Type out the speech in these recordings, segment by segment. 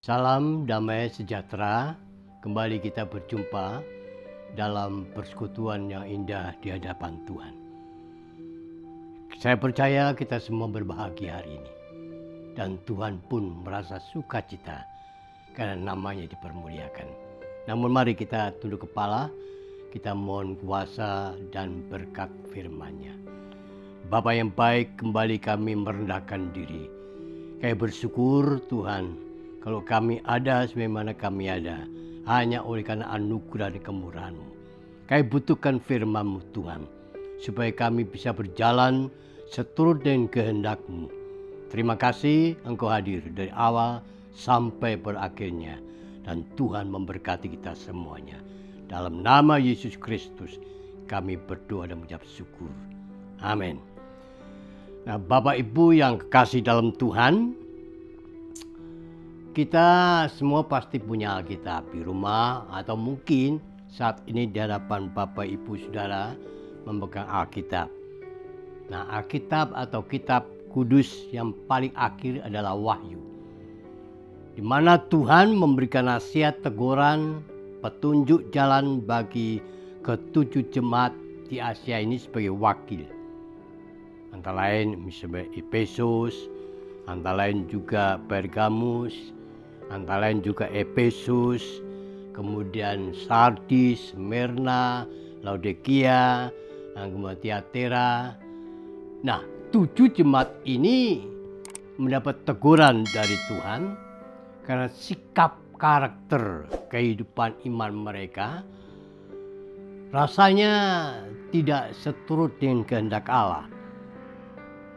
Salam damai sejahtera, kembali kita berjumpa dalam persekutuan yang indah di hadapan Tuhan. Saya percaya kita semua berbahagia hari ini. Dan Tuhan pun merasa sukacita karena namanya dipermuliakan. Namun mari kita tunduk kepala, kita mohon kuasa dan berkat firman-Nya. Bapa yang baik, kembali kami merendahkan diri. Kami bersyukur Tuhan, kalau kami ada sebagaimana kami ada, hanya oleh karena anugerah dan kemurahan-Mu. Kami butuhkan firman-Mu Tuhan, supaya kami bisa berjalan seturut dengan kehendak-Mu. Terima kasih Engkau hadir dari awal sampai berakhirnya. Dan Tuhan memberkati kita semuanya. Dalam nama Yesus Kristus kami berdoa dan mengucap syukur. Amin. Nah, Bapak Ibu yang kekasih dalam Tuhan, kita semua pasti punya Alkitab di rumah, atau mungkin saat ini di hadapan Bapak Ibu Saudara memegang Alkitab. Nah, Alkitab atau kitab kudus yang paling akhir adalah Wahyu, di mana Tuhan memberikan nasihat, teguran, petunjuk jalan bagi ketujuh jemaat di Asia ini sebagai wakil. Antara lain misalnya Efesus, antara lain juga Pergamus, antara lain juga Efesus, kemudian Sardis, Smyrna, Laodikia, kemudian Tiatira. Nah, 7 jemaat ini mendapat teguran dari Tuhan karena sikap karakter kehidupan iman mereka rasanya tidak seturut dengan kehendak Allah.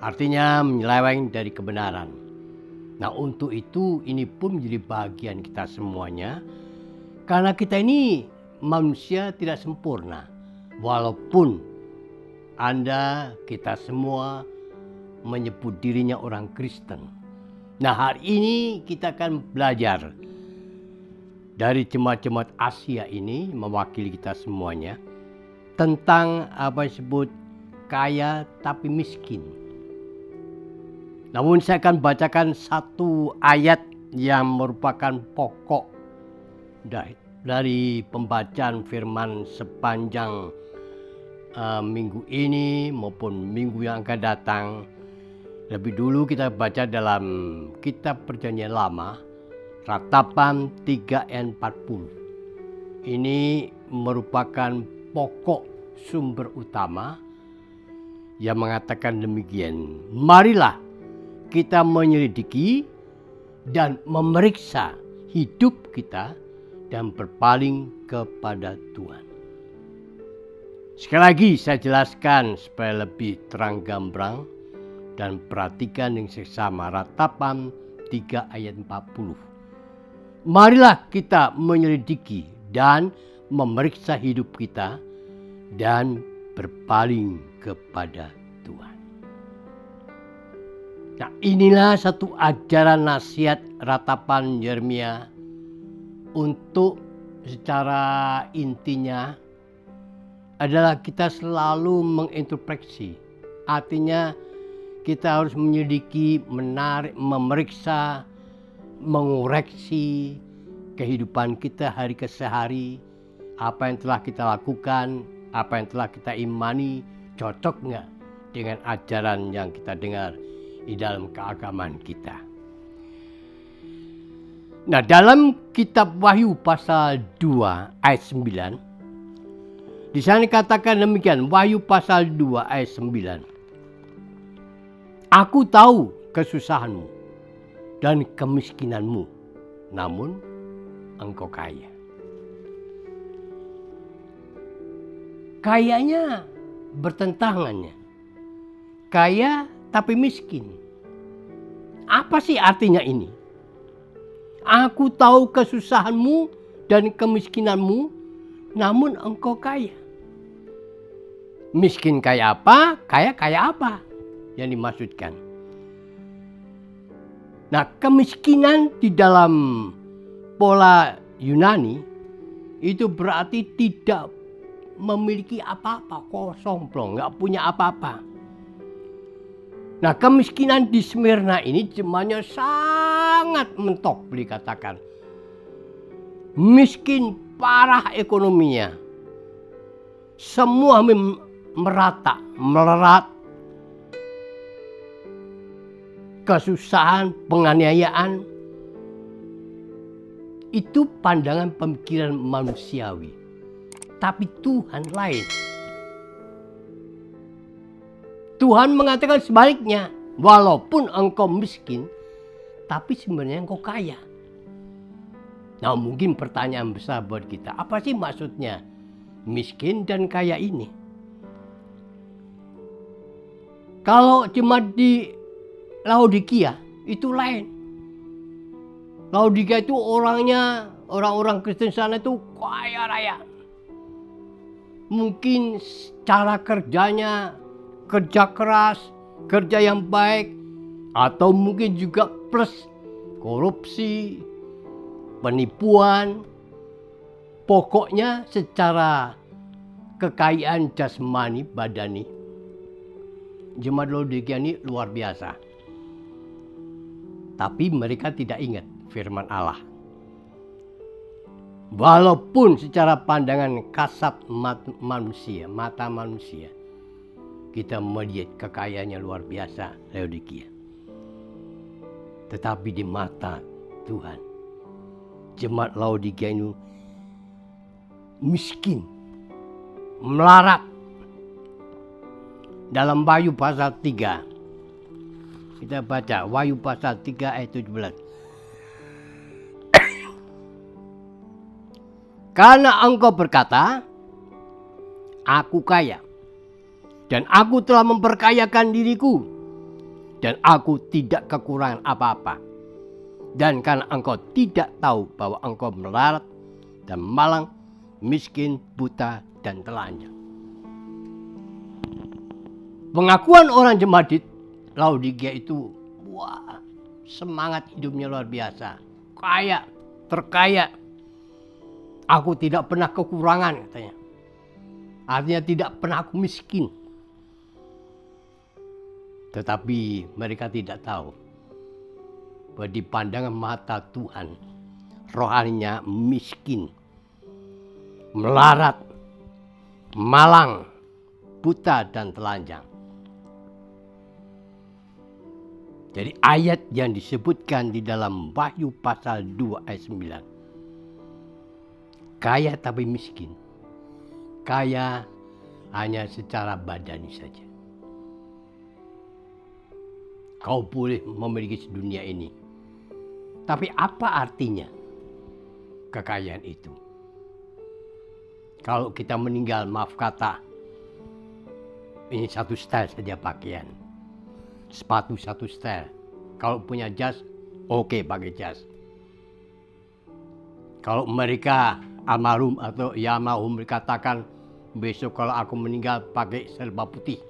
Artinya menyeleweng dari kebenaran. Nah, untuk itu ini pun menjadi bagian kita semuanya. Karena kita ini manusia tidak sempurna. Walaupun Anda, kita semua menyebut dirinya orang Kristen. Nah, hari ini kita akan belajar dari jemaat-jemaat Asia ini, mewakili kita semuanya, tentang apa yang disebut kaya tapi miskin. Namun saya akan bacakan satu ayat yang merupakan pokok dari pembacaan firman sepanjang minggu ini maupun minggu yang akan datang. Lebih dulu kita baca dalam kitab Perjanjian Lama, Ratapan 3 ayat 40. Ini merupakan pokok sumber utama yang mengatakan demikian. Marilah kita menyelidiki dan memeriksa hidup kita dan berpaling kepada Tuhan. Sekali lagi saya jelaskan supaya lebih terang gambrang dan perhatikan yang seksama. Ratapan 3 ayat 40. Marilah kita menyelidiki dan memeriksa hidup kita dan berpaling kepada Tuhan. Nah, inilah satu ajaran nasihat ratapan Yeremia untuk secara intinya adalah kita selalu mengintrospeksi. Artinya kita harus menyelidiki, memeriksa, mengoreksi kehidupan kita hari ke hari. Apa yang telah kita lakukan, apa yang telah kita imani, cocok nggak dengan ajaran yang kita dengar di dalam keagamaan kita. Nah, dalam kitab Wahyu pasal 2 ayat 9, di sana dikatakan demikian. Wahyu pasal 2 ayat 9. Aku tahu kesusahanmu dan kemiskinanmu, namun engkau kaya. Kayanya bertentangannya. Kaya tapi miskin. Apa sih artinya ini? Aku tahu kesusahanmu dan kemiskinanmu, namun engkau kaya. Miskin kaya apa? Kaya apa yang dimaksudkan? Nah, kemiskinan di dalam pola Yunani itu berarti tidak memiliki apa-apa, kosong plong, nggak punya apa-apa. Nah, kemiskinan di Smyrna ini jemaatnya sangat sangat mentok, boleh katakan. Miskin parah ekonominya. Semua merata, melerat. Kesusahan, penganiayaan. Itu pandangan pemikiran manusiawi. Tapi Tuhan lain. Tuhan mengatakan sebaliknya. Walaupun engkau miskin, tapi sebenarnya engkau kaya. Nah, mungkin pertanyaan besar buat kita. Apa sih maksudnya miskin dan kaya ini? Kalau jemaat di Laodikia itu lain. Laodikia itu orang-orang Kristen sana itu kaya raya. Mungkin cara kerjanya kerja keras, kerja yang baik, atau mungkin juga plus korupsi, penipuan. Pokoknya secara kekayaan jasmani, badani, jemaat Laodikia ini luar biasa. Tapi mereka tidak ingat firman Allah. Walaupun secara pandangan kasat mata manusia, kita melihat kekayaannya luar biasa Laodikia. Tetapi di mata Tuhan, jemaat Laodikia ini miskin, melarat. Dalam Wahyu pasal 3, kita baca Wahyu pasal 3 ayat 17. Karena engkau berkata, aku kaya, dan aku telah memperkayakan diriku, dan aku tidak kekurangan apa-apa. Dan karena engkau tidak tahu bahwa engkau melarat dan malang, miskin, buta, dan telanjang. Pengakuan orang jemaat di Laodikia itu, wah, semangat hidupnya luar biasa. Kaya, terkaya. Aku tidak pernah kekurangan, katanya. Artinya tidak pernah aku miskin. Tetapi mereka tidak tahu bahwa di pandangan mata Tuhan, rohaninya miskin, melarat, malang, buta, dan telanjang. Jadi ayat yang disebutkan di dalam Wahyu pasal 2 ayat 9. Kaya tapi miskin. Kaya hanya secara badani saja. Kau boleh memiliki dunia ini. Tapi apa artinya kekayaan itu? Kalau kita meninggal, maaf kata, ini satu style saja pakaian. Sepatu satu style. Kalau punya jas, oke pakai jas. Kalau mereka almarhum atau ya almarhum katakan besok kalau aku meninggal pakai serba putih.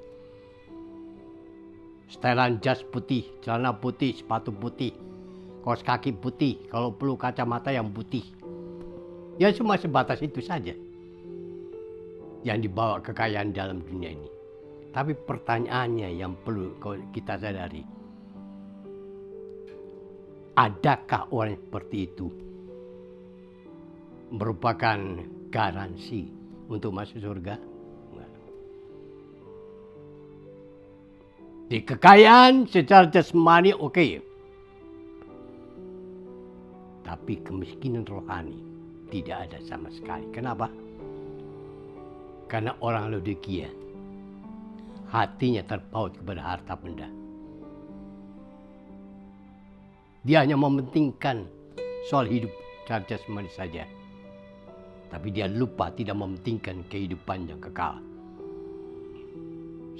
Setelan jas putih, celana putih, sepatu putih, kaos kaki putih, kalau perlu kacamata yang putih. Ya cuma sebatas itu saja yang dibawa kekayaan dalam dunia ini. Tapi pertanyaannya yang perlu kita sadari, adakah orang seperti itu merupakan garansi untuk masuk surga? Di kekayaan secara jasmani oke. Tapi kemiskinan rohani tidak ada sama sekali. Kenapa? Karena orang Laodikia hatinya terpaut kepada harta benda. Dia hanya mementingkan soal hidup secara jasmani saja. Tapi dia lupa tidak mementingkan kehidupan yang kekal.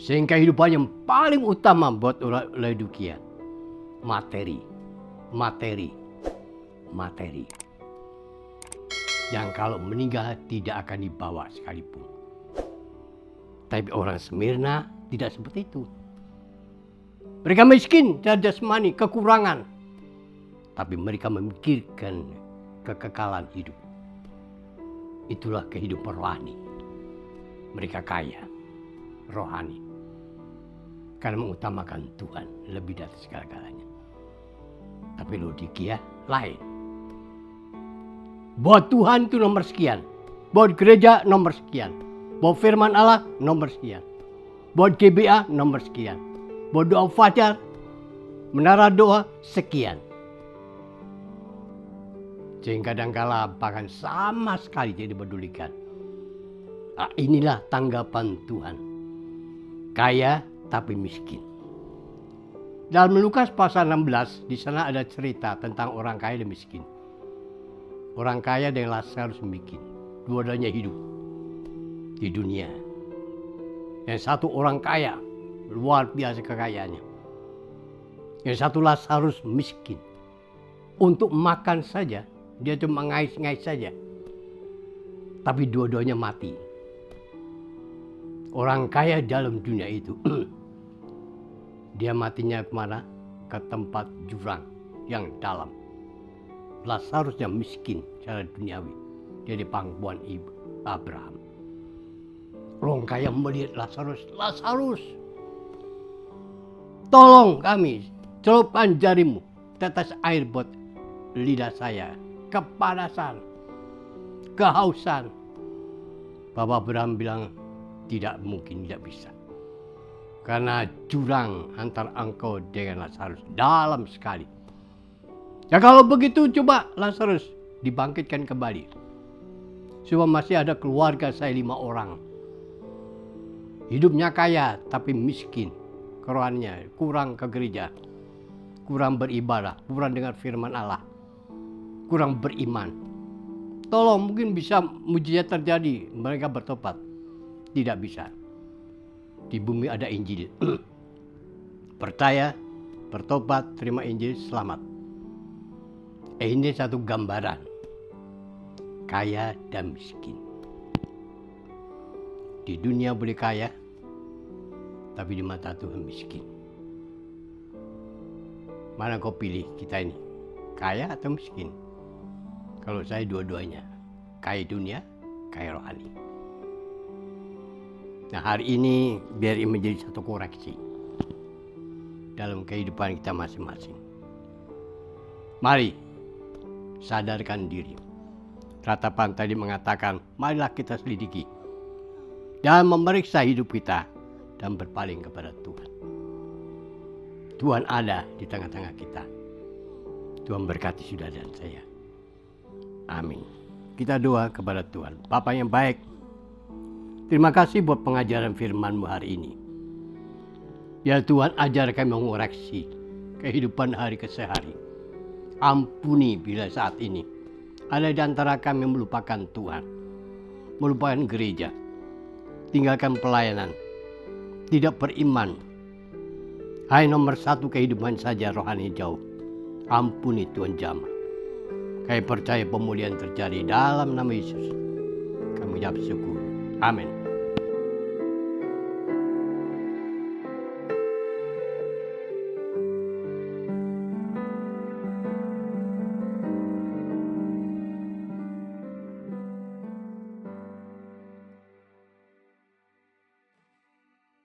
Sehingga kehidupan yang paling utama buat orang Laodikia, materi. Yang kalau meninggal tidak akan dibawa sekalipun. Tapi orang Smyrna tidak seperti itu. Mereka miskin dan jasmani, kekurangan. Tapi mereka memikirkan kekekalan hidup. Itulah kehidupan rohani. Mereka kaya, rohani. Karena mengutamakan Tuhan lebih dari segala-galanya. Tapi Laodikia lain. Buat Tuhan itu nomor sekian. Buat gereja nomor sekian. Buat firman Allah nomor sekian. Buat GBA nomor sekian. Buat doa fajar, menara doa sekian. Sehingga kadangkala bahkan sama sekali tidak dipedulikan. Nah, inilah tanggapan Tuhan. Kaya tapi miskin. Dalam Lukas pasal 16, di sana ada cerita tentang orang kaya dan miskin. Orang kaya dan Lazarus miskin. Dua-duanya hidup di dunia. Yang satu orang kaya, luar biasa kekayaannya. Yang satu Lazarus miskin. Untuk makan saja, dia cuma ngais-ngais saja. Tapi dua-duanya mati. Orang kaya dalam dunia itu, dia matinya kemana? Ke tempat jurang yang dalam. Lazarus yang miskin secara duniawi. Dia di pangkuan ibu Abraham. Orang kaya melihat Lazarus. Lazarus, tolong kami, celupkan jarimu, tetes air buat lidah saya. Kepanasan, kehausan. Bapak Abraham bilang, tidak mungkin, tidak bisa. Karena jurang antar engkau dengan Lazarus dalam sekali. Ya kalau begitu coba Lazarus dibangkitkan kembali. Supaya masih ada keluarga saya 5 orang. Hidupnya kaya tapi miskin. Kerohannya kurang ke gereja. Kurang beribadah. Kurang dengar firman Allah. Kurang beriman. Tolong mungkin bisa mujizat terjadi. Mereka bertobat. Tidak bisa. Di bumi ada Injil. Percaya, bertobat, terima Injil, selamat. Ini satu gambaran. Kaya dan miskin. Di dunia boleh kaya, tapi di mata Tuhan miskin. Mana kau pilih kita ini? Kaya atau miskin? Kalau saya dua-duanya. Kaya dunia, kaya rohani. Nah hari ini biar ini menjadi satu koreksi dalam kehidupan kita masing-masing. Mari sadarkan diri. Ratapan tadi mengatakan, marilah kita selidiki dan memeriksa hidup kita dan berpaling kepada Tuhan. Tuhan ada di tengah-tengah kita. Tuhan berkati saudara dan saya. Amin. Kita doa kepada Tuhan. Bapa yang baik, terima kasih buat pengajaran firman-Mu hari ini. Ya Tuhan, ajar kami mengoreksi kehidupan hari ke hari. Ampuni bila saat ini ada di antara kami yang melupakan Tuhan, melupakan gereja, tinggalkan pelayanan, tidak beriman. Hanya nomor satu kehidupan saja rohani jauh. Ampuni Tuhan jamah. Kami percaya pemulihan terjadi dalam nama Yesus. Kami ucap syukur. Amin.